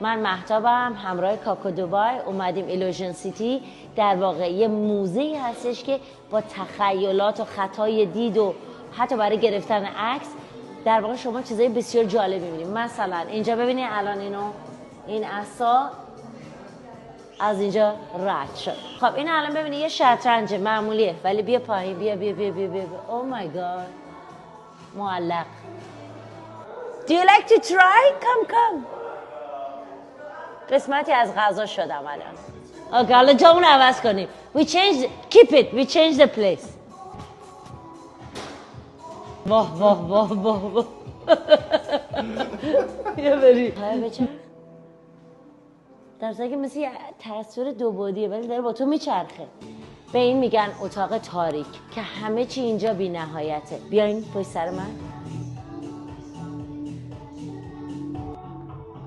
من مهتابم، همراه کاکو دوبای اومدیم ایلوژن سیتی. در واقع یه موزه‌ای هستش که با تخیلات و خطای دید و حتی برای گرفتن عکس در واقع شما چیزای بسیار جالب می‌بینید. مثلا اینجا ببینید الان این عصا از اینجا رد شد. خب این الان ببینید یه شطرنج معمولیه ولی بیا پایین، بیا بیا بیا بیا بیا. او مای گاد. معلق. Do you like to try? Come. قسمتی از غذا شدم الان. اوکی حالا جامون عوض کنیم. We change the place. واه. یه بری. های بچه. در صورتی که مثل یه تصویر دو بعدیه ولی داره با تو میچرخه. به این میگن اتاق تاریک که همه چی اینجا بی نهایته. بیاین پشت سر من.